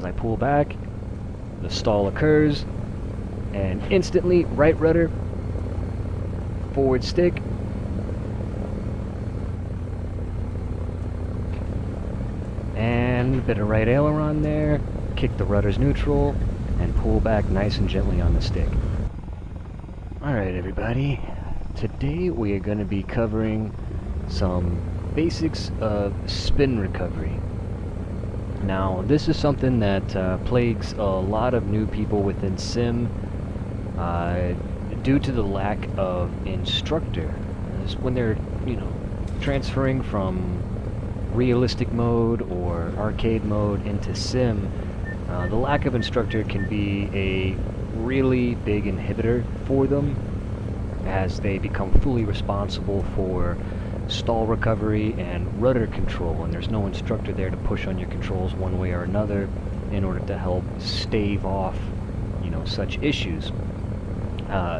As I pull back, the stall occurs, and instantly, right rudder, forward stick, and a bit of right aileron there, kick the rudder's neutral, and pull back nice and gently on the stick. Alright everybody, today we are going to be covering some basics of spin recovery. Now, this is something that plagues a lot of new people within Sim due to the lack of instructor. When they're, transferring from realistic mode or arcade mode into Sim, the lack of instructor can be a really big inhibitor for them as they become fully responsible for stall recovery and rudder control, and there's no instructor there to push on your controls one way or another in order to help stave off, such issues.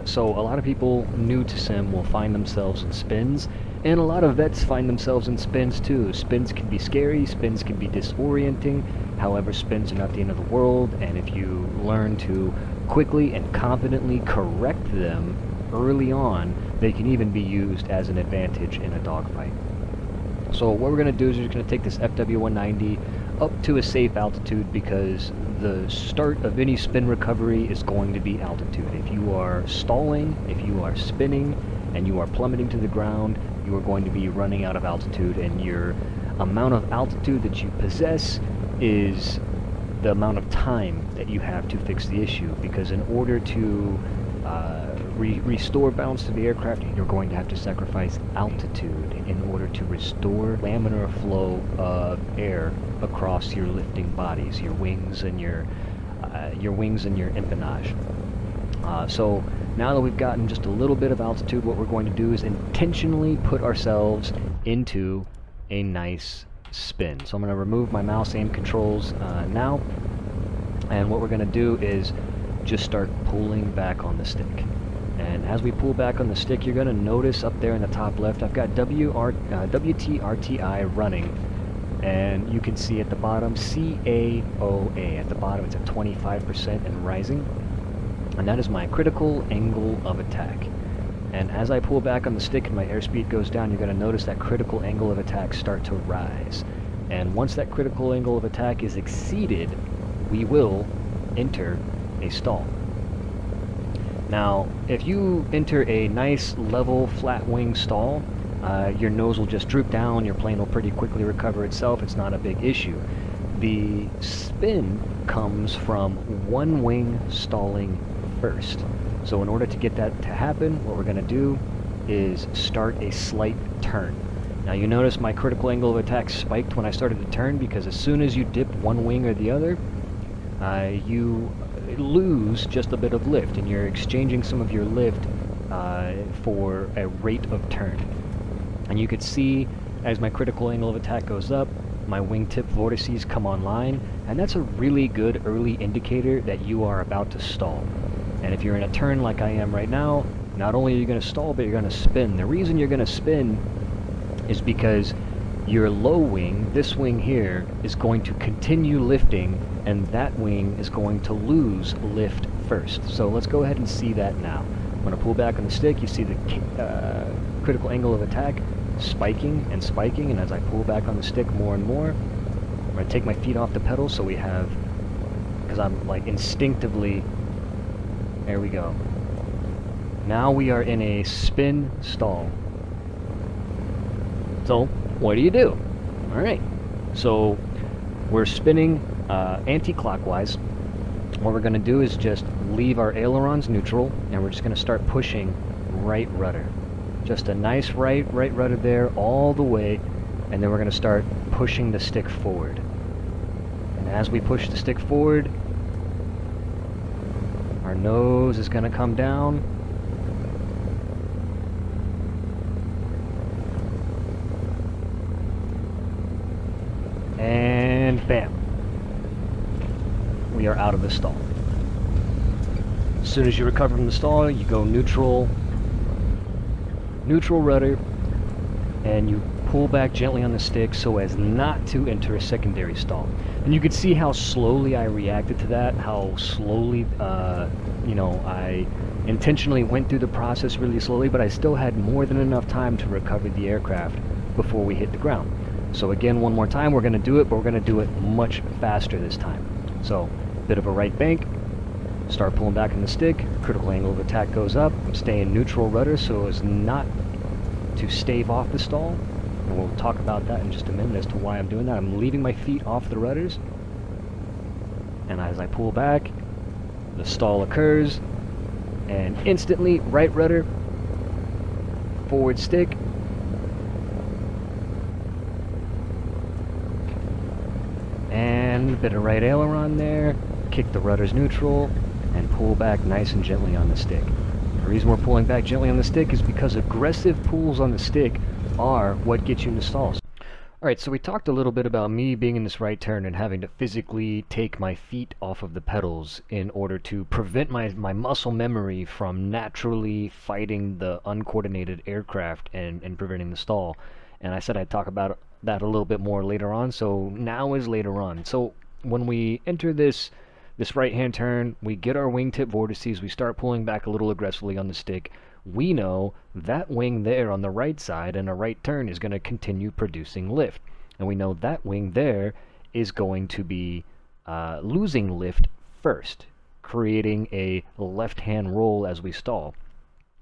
So a lot of people new to Sim will find themselves in spins, and a lot of vets find themselves in spins too. Spins can be scary, spins can be disorienting, however spins are not the end of the world, and if you learn to quickly and competently correct them early on, they can even be used as an advantage in a dogfight. So what we're going to do is we're going to take this FW190 up to a safe altitude, because the start of any spin recovery is going to be altitude. If you are stalling, if you are spinning, and you are plummeting to the ground, you are going to be running out of altitude, and your amount of altitude that you possess is the amount of time that you have to fix the issue, because in order to restore balance to the aircraft, you're going to have to sacrifice altitude in order to restore laminar flow of air across your lifting bodies, your wings and your empennage. So now that we've gotten just a little bit of altitude, what we're going to do is intentionally put ourselves into a nice spin. So I'm going to remove my mouse aim controls now, and what we're going to do is just start pulling back on the stick. And as we pull back on the stick, you're going to notice up there in the top left, I've got WTRTI running, and you can see at the bottom CAOA. At the bottom it's at 25% and rising, and that is my critical angle of attack. And as I pull back on the stick and my airspeed goes down, you're going to notice that critical angle of attack start to rise. And once that critical angle of attack is exceeded, we will enter a stall. Now, if you enter a nice level flat wing stall, your nose will just droop down, your plane will pretty quickly recover itself, it's not a big issue. The spin comes from one wing stalling first. So in order to get that to happen, what we're going to do is start a slight turn. Now you notice my critical angle of attack spiked when I started to turn, because as soon as you dip one wing or the other, you lose just a bit of lift, and you're exchanging some of your lift for a rate of turn. And you could see as my critical angle of attack goes up, my wingtip vortices come online, and that's a really good early indicator that you are about to stall. And if you're in a turn like I am right now, not only are you going to stall, but you're going to spin. The reason you're going to spin is because your low wing, this wing here, is going to continue lifting, and that wing is going to lose lift first. So let's go ahead and see that now. I'm going to pull back on the stick. You see the critical angle of attack spiking and spiking, and as I pull back on the stick more and more, I'm going to take my feet off the pedal so we have, because I'm like instinctively, there we go. Now we are in a spin stall. So what do? Alright, so we're spinning anti-clockwise. What we're going to do is just leave our ailerons neutral, and we're just going to start pushing right rudder. Just a nice right rudder there all the way, and then we're going to start pushing the stick forward. And as we push the stick forward, our nose is going to come down. And bam. We are out of the stall. As soon as you recover from the stall, you go neutral rudder, and you pull back gently on the stick so as not to enter a secondary stall. And you could see how slowly I reacted to that, how slowly, I intentionally went through the process really slowly, but I still had more than enough time to recover the aircraft before we hit the ground. So again, one more time, we're going to do it, but we're going to do it much faster this time. So, bit of a right bank, start pulling back on the stick, critical angle of attack goes up, I'm staying neutral rudder so as not to stave off the stall, and we'll talk about that in just a minute as to why I'm doing that. I'm leaving my feet off the rudders, and as I pull back, the stall occurs, and instantly, right rudder, forward stick, and a bit of right aileron there, kick the rudders neutral, and pull back nice and gently on the stick. The reason we're pulling back gently on the stick is because aggressive pulls on the stick are what get you into stalls. Alright, so we talked a little bit about me being in this right turn and having to physically take my feet off of the pedals in order to prevent my muscle memory from naturally fighting the uncoordinated aircraft and preventing the stall. And I said I'd talk about that a little bit more later on, so now is later on. So when we enter this right-hand turn, we get our wingtip vortices, we start pulling back a little aggressively on the stick. We know that wing there on the right side and a right turn is going to continue producing lift. And we know that wing there is going to be losing lift first, creating a left-hand roll as we stall.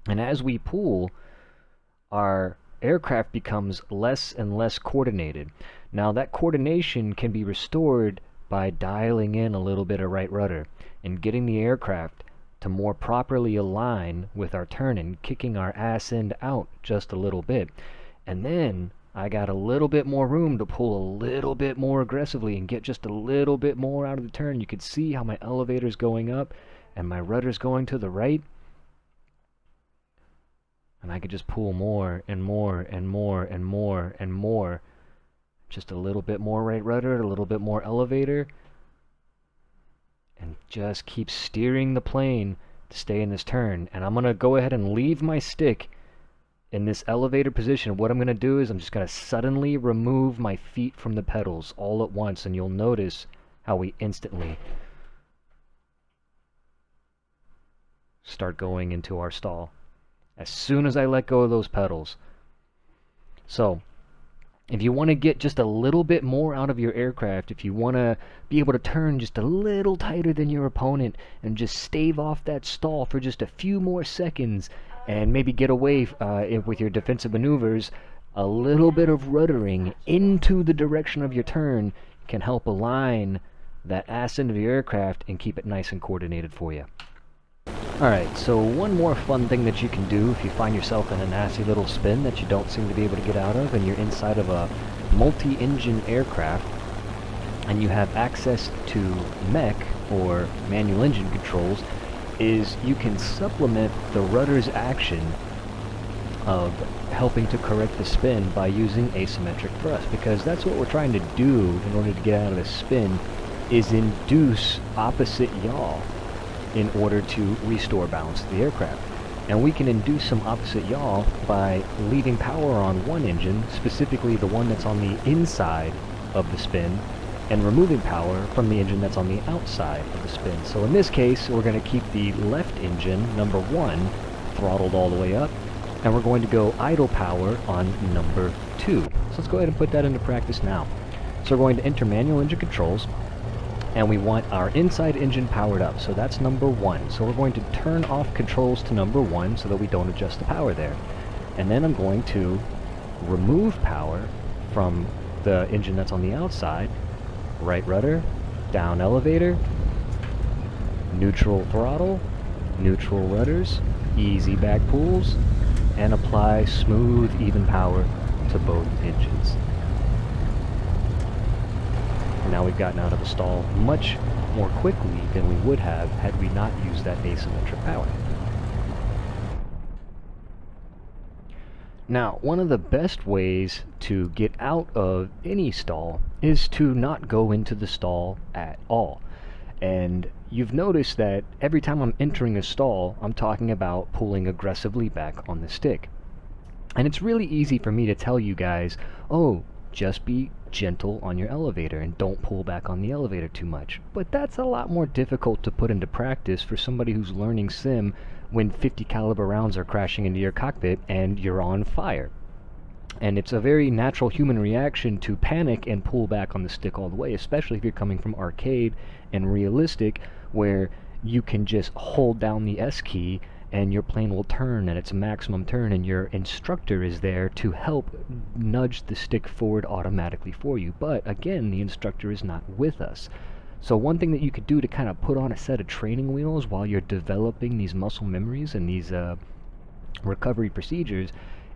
And as we pull, our aircraft becomes less and less coordinated. Now that coordination can be restored by dialing in a little bit of right rudder and getting the aircraft to more properly align with our turn and kicking our ass end out just a little bit. And then I got a little bit more room to pull a little bit more aggressively and get just a little bit more out of the turn. You could see how my elevator's going up and my rudder's going to the right. And I could just pull more and more and more and more and more. Just a little bit more right rudder, a little bit more elevator. And just keep steering the plane to stay in this turn. And I'm going to go ahead and leave my stick in this elevator position. What I'm going to do is I'm just going to suddenly remove my feet from the pedals all at once. And you'll notice how we instantly start going into our stall as soon as I let go of those pedals. So if you want to get just a little bit more out of your aircraft, if you want to be able to turn just a little tighter than your opponent and just stave off that stall for just a few more seconds and maybe get away with your defensive maneuvers, a little bit of ruddering into the direction of your turn can help align that ass end of your aircraft and keep it nice and coordinated for you. Alright, so one more fun thing that you can do if you find yourself in a nasty little spin that you don't seem to be able to get out of and you're inside of a multi-engine aircraft and you have access to mech or manual engine controls, is you can supplement the rudder's action of helping to correct the spin by using asymmetric thrust, because that's what we're trying to do in order to get out of the spin, is induce opposite yaw in order to restore balance to the aircraft. And we can induce some opposite yaw by leaving power on one engine, specifically the one that's on the inside of the spin, and removing power from the engine that's on the outside of the spin. So in this case, we're going to keep the left engine, number 1, throttled all the way up, and we're going to go idle power on number 2. So let's go ahead and put that into practice now. So we're going to enter manual engine controls, and we want our inside engine powered up, so that's number 1. So we're going to turn off controls to number 1 so that we don't adjust the power there. And then I'm going to remove power from the engine that's on the outside, right rudder, down elevator, neutral throttle, neutral rudders, easy back pulls, and apply smooth, even power to both engines. Now we've gotten out of the stall much more quickly than we would have had we not used that asymmetric power. Now, one of the best ways to get out of any stall is to not go into the stall at all. And you've noticed that every time I'm entering a stall, I'm talking about pulling aggressively back on the stick. And it's really easy for me to tell you guys, oh, just be gentle on your elevator and don't pull back on the elevator too much. But that's a lot more difficult to put into practice for somebody who's learning sim when 50 caliber rounds are crashing into your cockpit and you're on fire. And it's a very natural human reaction to panic and pull back on the stick all the way, especially if you're coming from arcade and realistic, where you can just hold down the S key and your plane will turn at its maximum turn, and your instructor is there to help nudge the stick forward automatically for you. But again, the instructor is not with us. So one thing that you could do to kind of put on a set of training wheels while you're developing these muscle memories and these recovery procedures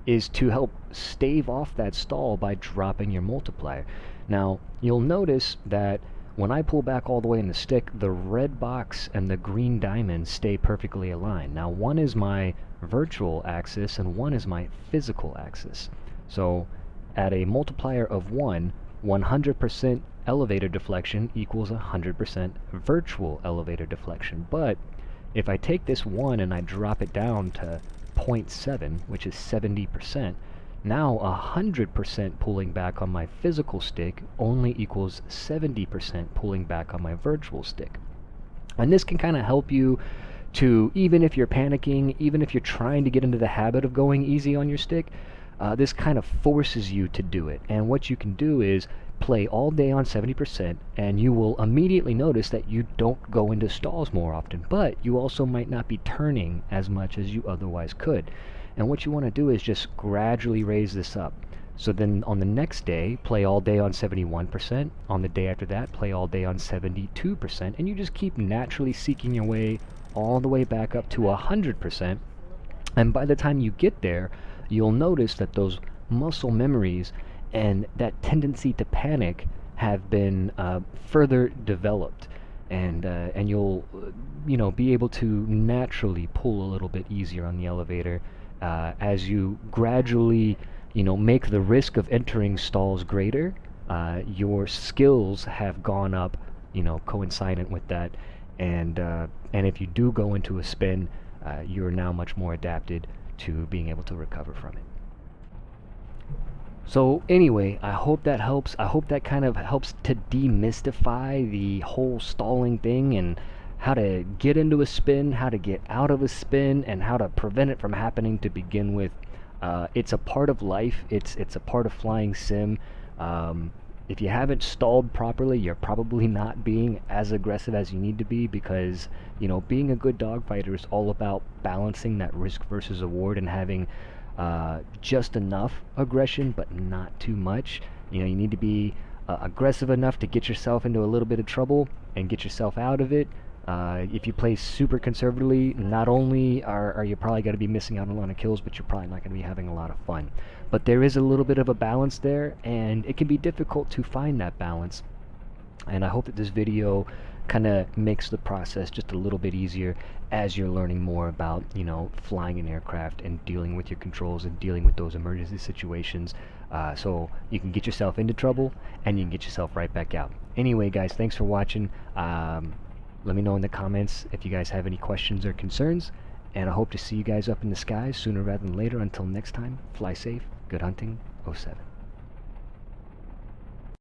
is to help stave off that stall by dropping your multiplier. Now, you'll notice that when I pull back all the way in the stick, the red box and the green diamond stay perfectly aligned. Now, one is my virtual axis and one is my physical axis. So, at a multiplier of 1, 100% elevator deflection equals 100% virtual elevator deflection. But if I take this 1 and I drop it down to 0.7, which is 70%, now 100% pulling back on my physical stick only equals 70% pulling back on my virtual stick. And this can kind of help you to, even if you're panicking, even if you're trying to get into the habit of going easy on your stick, this kind of forces you to do it. And what you can do is play all day on 70%, and you will immediately notice that you don't go into stalls more often, but you also might not be turning as much as you otherwise could. And what you want to do is just gradually raise this up. So then on the next day, play all day on 71%. On the day after that, play all day on 72%. And you just keep naturally seeking your way all the way back up to 100%. And by the time you get there, you'll notice that those muscle memories and that tendency to panic have been further developed. And you'll be able to naturally pull a little bit easier on the elevator as you gradually make the risk of entering stalls greater. Your skills have gone up coincident with that, and if you do go into a spin, you're now much more adapted to being able to recover from it. So anyway, I hope that helps. I hope that kind of helps to demystify the whole stalling thing and how to get into a spin, how to get out of a spin, and how to prevent it from happening to begin with. It's a part of life. It's a part of flying sim. If you haven't stalled properly, you're probably not being as aggressive as you need to be, because being a good dogfighter is all about balancing that risk versus reward and having just enough aggression but not too much. You need to be aggressive enough to get yourself into a little bit of trouble and get yourself out of it. If you play super conservatively, not only are you probably going to be missing out on a lot of kills, but you're probably not going to be having a lot of fun. But there is a little bit of a balance there, and it can be difficult to find that balance. And I hope that this video kind of makes the process just a little bit easier as you're learning more about flying an aircraft and dealing with your controls and dealing with those emergency situations, so you can get yourself into trouble and you can get yourself right back out. Anyway guys, thanks for watching. Let me know in the comments if you guys have any questions or concerns, and I hope to see you guys up in the skies sooner rather than later. Until next time, fly safe, good hunting, 07.